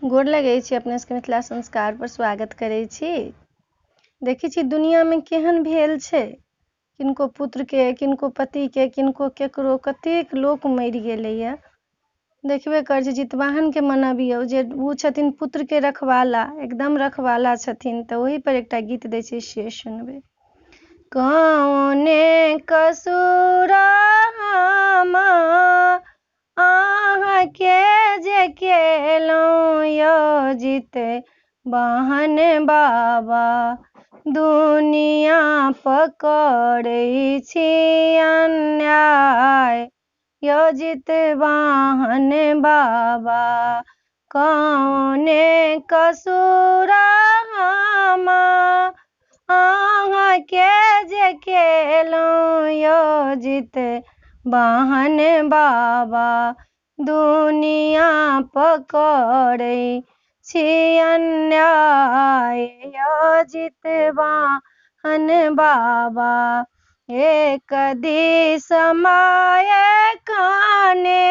गोर लगै छी, अपने सबके मिथिला संस्कार पर स्वागत करै छी। देखै छी दुनिया में केहन भेल छै, किनको पुत्र के, किनको पति के, किनको केकरो कतेक लोक मरि गेलैया। देखबे करै छी जितवाहन के मनबियौ जे उ छथिन पुत्र के रखवाला, एकदम रखवाला छथिन, तऽ ओही पर एकटा गीत दै छै से सुनबै। कौने कसूर हम के जे केलौं यौ जितवाहन बाबा, दुनिया पकड़ै छी अन्याय यौ जितवाहन बाबा। कौने कसूर हम के जे केलौं यौ जितवाहन बाबा, दुनिया पकड़ै छी अन्याय यौ जितवाहन बाबा। एक दिस माय काने,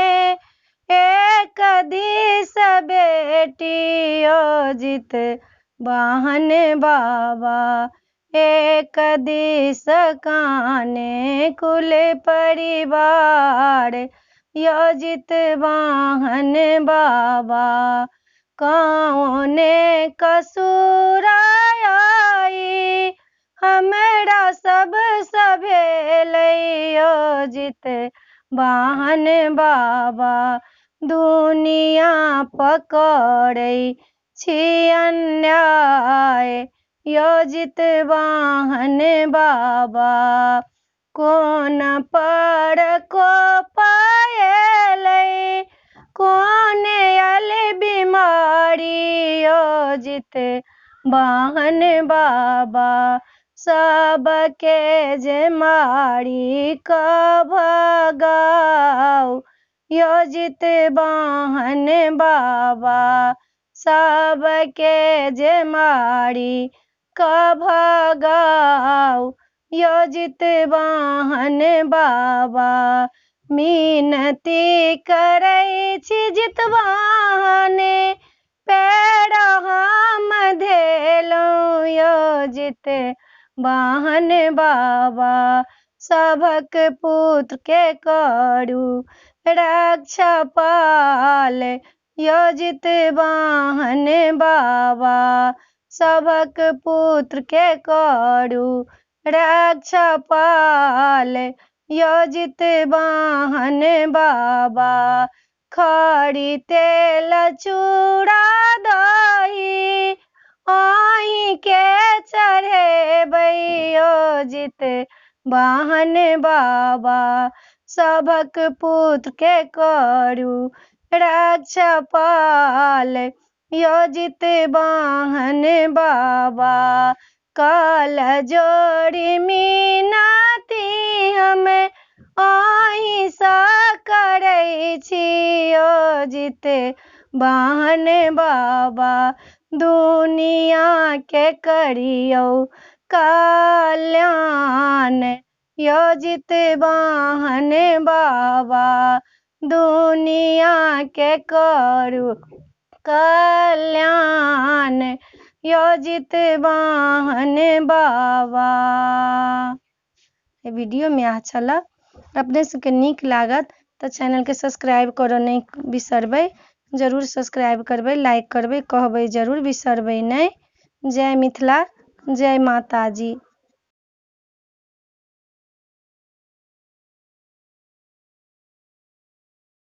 एक दिस बेटी यौ जितवाहन बाबा, एक दिस काने कुल परिवार यौ जितवाहन बाबा। कौने कसूर आई हमरा सब भेलै यौ जितवाहन बाबा, दुनिया पकड़ै छी अन्याय यौ जितवाहन बाबा। कोन पर कोप अयलै, कोन आयल बीमारी यौ जितवाहन बाबा, सबके जे मारी कऽ भगाऊ यौ जितवाहन बाबा, सबके जे मारी कऽ भगाऊ यौ जितवाहन बाबा। मिनती करै छी जितवाहन, पैर हम धेलौं यौ जितवाहन बाबा, सभक पुत्र के करू रक्षापाल यौ जितवाहन बाबा, सभक पुत्र के करू रक्षापाल यौ जितवाहन बाबा। खरी तेल चूड़ा दही अहीं के चढ़ेबै यौ जितवाहन बाबा, सभक पुत्र के करू रक्षापाल यौ जितवाहन बाबा। कल जोड़ी मिनती हम अहीं सँ करै छी यौ जितवाहन बाबा, दुनिया के करियौ कल्याण यौ जितवाहन बाबा, दुनिया के करू कल्याण यौ जितवाहन बाबा। वीडियो में अच्छा लग अपने सबके नीक लागत तऽ चैनल के सब्सक्राइब करऽ नहीं बिसरबै, जरूर सब्सक्राइब करबै, लाइक करबै, कहबै जरूर, बिसरबै नहीं। जय मिथिला, जय माता जी।